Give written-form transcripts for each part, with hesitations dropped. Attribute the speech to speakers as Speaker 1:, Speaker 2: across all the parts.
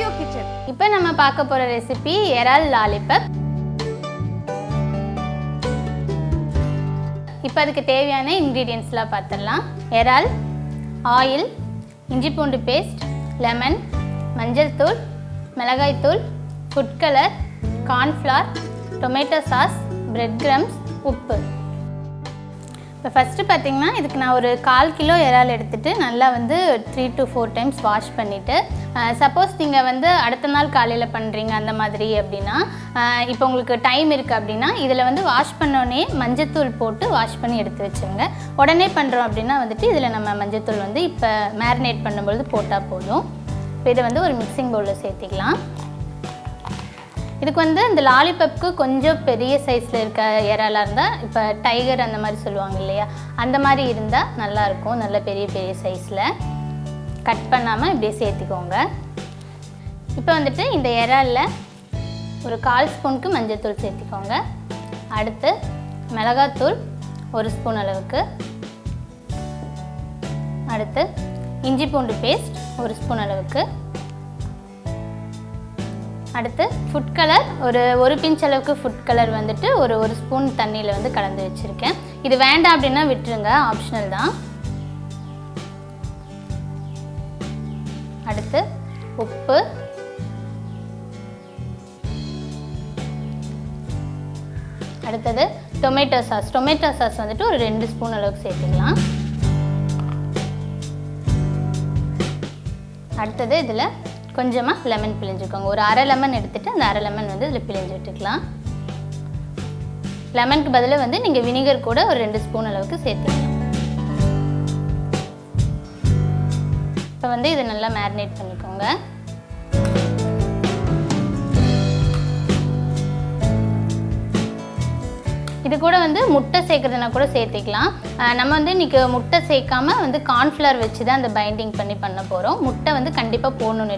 Speaker 1: Studio kitchen.
Speaker 2: இப்போ நம்ம பார்க்க போகிற ரெசிபி இறால் லாலிபப். இப்போ அதுக்கு தேவையான இன்க்ரீடியன்ட்ஸ்லாம் பார்த்துடலாம். இறால், ஆயில், இஞ்சி பூண்டு பேஸ்ட், லெமன், மஞ்சள் தூள், மிளகாய் தூள், food colour, cornflour, tomato sauce, bread crumbs, உப்பு. இப்போ ஃபஸ்ட்டு பார்த்திங்கன்னா இதுக்கு நான் ஒரு 1/4 கிலோ இறால் எடுத்துகிட்டு நல்லா வந்து 3 to 4 டைம்ஸ் வாஷ் பண்ணிவிட்டு, சப்போஸ் நீங்கள் வந்து அடுத்த நாள் காலையில் பண்ணுறீங்க அந்த மாதிரி அப்படின்னா, இப்போ உங்களுக்கு டைம் இருக்குது அப்படின்னா இதில் வந்து வாஷ் பண்ணோடனே மஞ்சத்தூள் போட்டு வாஷ் பண்ணி எடுத்து வச்சுருங்க. உடனே பண்ணுறோம் அப்படின்னா வந்துட்டு இதில் நம்ம மஞ்சத்தூள் வந்து இப்போ மேரினேட் பண்ணும்பொழுது போட்டால் போதும். இப்போ இதை வந்து ஒரு மிக்சிங் பவுலில் சேர்த்திக்கலாம். இதுக்கு வந்து இந்த லாலிபப்புக்கு கொஞ்சம் பெரிய சைஸில் இருக்க இறாலாக இருந்தால், இப்போ டைகர் அந்த மாதிரி சொல்லுவாங்க இல்லையா, அந்த மாதிரி இருந்தால் நல்லாயிருக்கும். நல்ல பெரிய பெரிய சைஸில் கட் பண்ணாமல் இப்படியே சேர்த்திக்கோங்க. இப்போ வந்துட்டு இந்த இறாலில் ஒரு 1/4 ஸ்பூனுக்கு மஞ்சள்தூள் சேர்த்திக்கோங்க. அடுத்து மிளகாத்தூள் 1 ஸ்பூன் அளவுக்கு. அடுத்து இஞ்சி பூண்டு பேஸ்ட் 1 ஸ்பூன் அளவுக்கு. அடுத்து ஃபுட் கலர் ஒரு பிஞ்ச் அளவுக்கு ஃபுட் கலர் வந்துட்டு ஒரு ஸ்பூன் தண்ணியில் வந்து கலந்து வச்சுருக்கேன். இது வேண்டாம் அப்படின்னா விட்டுருங்க, ஆப்ஷனல் தான். அடுத்து உப்பு, அடுத்தது டொமேட்டோ சாஸ் வந்துட்டு ஒரு 2 ஸ்பூன் அளவுக்கு சேர்த்துக்கலாம். அடுத்தது இதில் கொஞ்சமாக லெமன் பிழிஞ்சுக்கோங்க. ஒரு 1/2 லெமன் எடுத்துகிட்டு அந்த 1/2 லெமன் வந்து இதில் பிழிஞ்சு விட்டுக்கலாம். லெமனுக்கு பதிலாக வந்து நீங்கள் வினிகர் கூட ஒரு 2 ஸ்பூன் அளவுக்கு சேர்த்துக்கலாம். இப்போ வந்து இதை நல்லா மேரினேட் பண்ணிக்கோங்க. இது கூட வந்து முட்டை சேர்க்குறதுனா கூட சேர்த்திக்கலாம். நம்ம வந்து இன்றைக்கி முட்டை சேர்க்காமல் வந்து கார்ன்ஃப்ளவர் வச்சு தான் அந்த பைண்டிங் பண்ண போகிறோம். முட்டை வந்து கண்டிப்பாக போடணுன்னு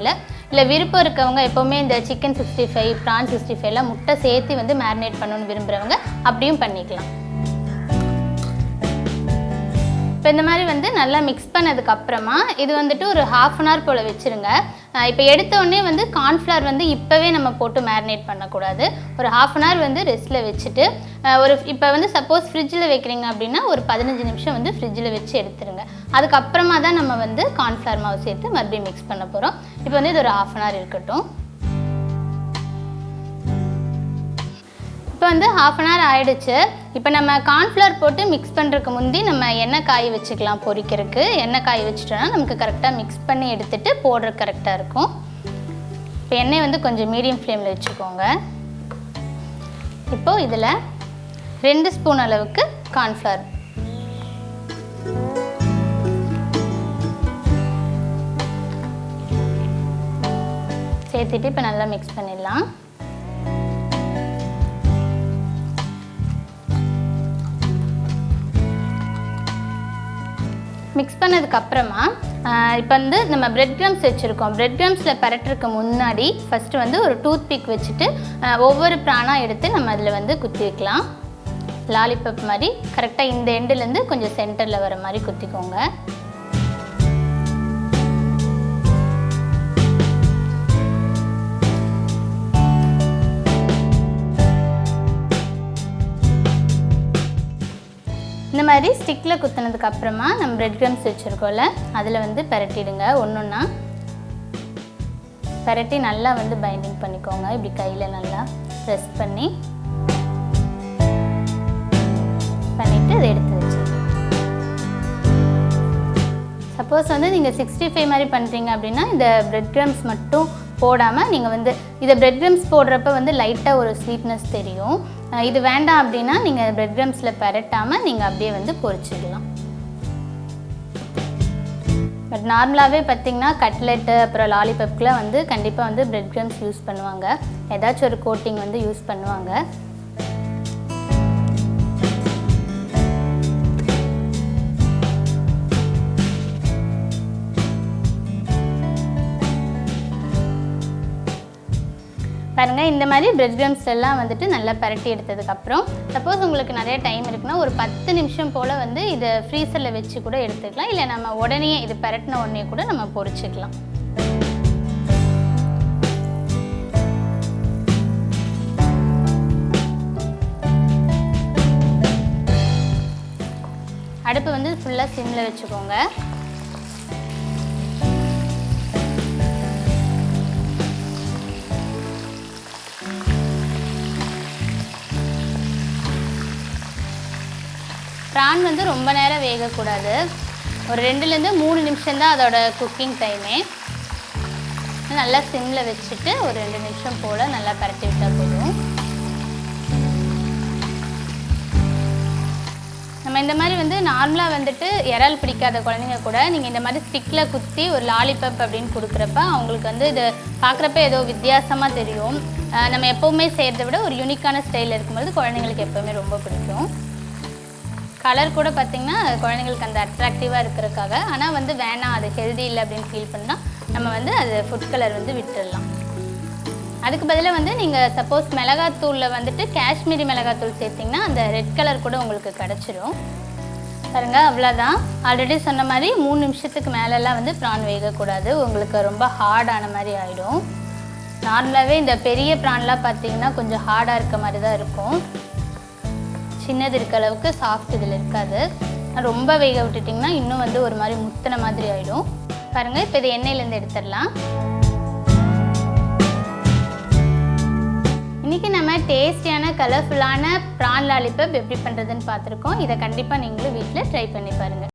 Speaker 2: இல்லை விருப்பம் இருக்கவங்க எப்போவுமே இந்த சிக்கன் 65, ப்ரான் 65லாம் முட்டை சேர்த்து வந்து மேரினேட் பண்ணணுன்னு விரும்புகிறவங்க அப்படியும் பண்ணிக்கலாம். இப்போ இந்த மாதிரி வந்து நல்லா மிக்ஸ் பண்ணதுக்கப்புறமா இது வந்துட்டு ஒரு 1/2 அன் ஹவர் போல் வச்சுருங்க. இப்போ எடுத்தோடனே வந்து கார்ன்ஃப்ளவர் வந்து இப்போவே நம்ம போட்டு மேரினேட் பண்ணக்கூடாது. ஒரு 1/2 அன் ஹவர் வந்து ரெஸ்ட்டில் வச்சுட்டு இப்போ வந்து சப்போஸ் ஃப்ரிட்ஜில் வைக்கிறீங்க அப்படின்னா ஒரு 15 நிமிஷம் வந்து ஃப்ரிட்ஜில் வச்சு எடுத்துருங்க. அதுக்கப்புறமா தான் நம்ம வந்து கார்ன்ஃப்ளவர் மாவு சேர்த்து மறுபடியும் மிக்ஸ் பண்ண போகிறோம். இப்போ வந்து இது ஒரு 1/2 அன் ஹவர் இருக்கட்டும். இப்போ வந்து 1/2 அன் ஹவர் ஆகிடுச்சு. இப்போ நம்ம கார்ன்ஃப்ளவர் போட்டு மிக்ஸ் பண்ணுறதுக்கு முந்தி நம்ம எண்ணெய் காய வச்சுக்கலாம். பொரிக்கிறதுக்கு எண்ணெய் காய வச்சுட்டோன்னா நமக்கு கரெக்டாக மிக்ஸ் பண்ணி எடுத்துகிட்டு போடுற கரெக்டாக இருக்கும். இப்போ எண்ணெய் வந்து கொஞ்சம் மீடியம் ஃப்ளேமில் வச்சுக்கோங்க. இப்போது இதில் 2 ஸ்பூன் அளவுக்கு கார்ன்ஃப்ளவர் சேர்த்துட்டு இப்போ நல்லா மிக்ஸ் பண்ணிடலாம். மிக்ஸ் பண்ணதுக்கப்புறமா இப்போ வந்து நம்ம பிரெட் கிரம்ஸ் வச்சுருக்கோம். பிரெட் கிரம்ஸில் பரட்டுறதுக்கு முன்னாடி ஃபஸ்ட்டு வந்து ஒரு டூத் பிக் வச்சுட்டு ஒவ்வொரு ப்ரானாக எடுத்து நம்ம அதில் வந்து குத்தி வைக்கலாம். லாலிபப் மாதிரி கரெக்டாக இந்த எண்டுலேருந்து கொஞ்சம் சென்டரில் வர மாதிரி குத்திக்கோங்க. இந்த மாதிரி ஸ்டிக்கில் குத்தினதுக்கப்புறமா நம்ம பிரெட் கிரம்ஸ் வச்சுருக்கோம்ல அதில் வந்து பரட்டிடுங்க. ஒன்றா பரட்டி நல்லா வந்து பைண்டிங் பண்ணிக்கோங்க. இப்படி கையில் நல்லா ப்ரெஸ் பண்ணிவிட்டு இதை எடுத்து வச்சு, சப்போஸ் வந்து நீங்கள் 65 மாதிரி பண்ணுறீங்க அப்படின்னா இந்த பிரெட் கிரம்ஸ் மட்டும் போடாமல் நீங்கள் வந்து இதை பிரெட் கிரம்ஸ் போடுறப்ப வந்து லைட்டாக ஒரு ஸ்வீட்னஸ் தெரியும். இது வேண்டாம் அப்படின்னா நீங்கள் பிரெட் கிரம்ஸில் பரட்டாமல் நீங்கள் அப்படியே வந்து பொரிச்சிடலாம். பட் நார்மலாகவே பார்த்திங்கன்னா கட்லெட்டு அப்புறம் லாலிபப்க்குலாம் வந்து கண்டிப்பாக வந்து பிரெட் கிரம்ஸ் யூஸ் பண்ணுவாங்க. ஏதாச்சும் ஒரு கோட்டிங் வந்து யூஸ் பண்ணுவாங்க. பாருங்கள், இந்த மாதிரி பிரெட் கிரம்ஸ் எல்லாம் வந்துட்டு நல்லா பரட்டி எடுத்ததுக்கப்புறம் சப்போஸ் உங்களுக்கு நிறைய டைம் இருக்குன்னா ஒரு 10 நிமிஷம் போல் வந்து இதை ஃப்ரீசரில் வச்சு கூட எடுத்துக்கலாம். இல்லை நம்ம உடனே இது பரட்டின உடனே கூட நம்ம பொரிச்சிக்கலாம். நல்லா சிம்மில் வச்சுக்கோங்க. ப்ரான் வந்து ரொம்ப நேரம் வேகக்கூடாது. ஒரு 2லேருந்து 3 நிமிஷம் தான் அதோட குக்கிங் டைமே. நல்லா சிம்மில் வச்சுட்டு ஒரு 2 நிமிஷம் போல் நல்லா பரட்டி விட்டால் போதும். நம்ம இந்த மாதிரி வந்து நார்மலாக வந்துட்டு இறால் பிடிக்காத குழந்தைங்க கூட நீங்கள் இந்த மாதிரி ஸ்டிக்கில் குத்தி ஒரு லாலிபப் அப்படின்னு கொடுக்குறப்ப அவங்களுக்கு வந்து இது பார்க்குறப்ப ஏதோ வித்தியாசமாக தெரியும். நம்ம எப்போவுமே செய்கிறத விட ஒரு யூனிக்கான ஸ்டைலில் இருக்கும்போது குழந்தைங்களுக்கு எப்போவுமே ரொம்ப பிடிக்கும். கலர் கூட பார்த்திங்கன்னா குழந்தைங்களுக்கு அந்த அட்ராக்டிவாக இருக்கிறதுக்காக. ஆனால் வந்து வேணாம், அது ஹெல்தி இல்லை அப்படின்னு ஃபீல் பண்ணால் நம்ம வந்து அது ஃபுட் கலர் வந்து விட்டுடலாம். அதுக்கு பதிலாக வந்து நீங்கள் சப்போஸ் மிளகாத்தூளில் வந்துட்டு காஷ்மீரி மிளகாத்தூள் சேர்த்திங்கன்னா அந்த ரெட் கலர் கூட உங்களுக்கு கிடச்சிரும். பாருங்க, அவ்வளோதான். ஆல்ரெடி சொன்ன மாதிரி 3 நிமிஷத்துக்கு மேலெல்லாம் வந்து ப்ரான் வேகக்கூடாது. உங்களுக்கு ரொம்ப ஹார்டான மாதிரி ஆகிடும். நார்மலாகவே இந்த பெரிய ப்ரான்லாம் பார்த்திங்கன்னா கொஞ்சம் ஹார்டாக இருக்க மாதிரி தான் இருக்கும். சின்னது இருக்க அளவுக்கு சாஃப்ட் இதில் இருக்காது. ரொம்ப வேக விட்டுட்டிங்கன்னா இன்னும் வந்து ஒரு மாதிரி முத்தின மாதிரி ஆகிடும். பாருங்கள், இப்போ இது எண்ணெயிலேருந்து எடுத்துடலாம். இன்றைக்கி நம்ம டேஸ்டியான கலர்ஃபுல்லான ப்ரான் லாலிபப் எப்படி பண்ணுறதுன்னு பார்த்துருக்கோம். இதை கண்டிப்பாக நீங்களும் வீட்டில் ட்ரை பண்ணி பாருங்கள்.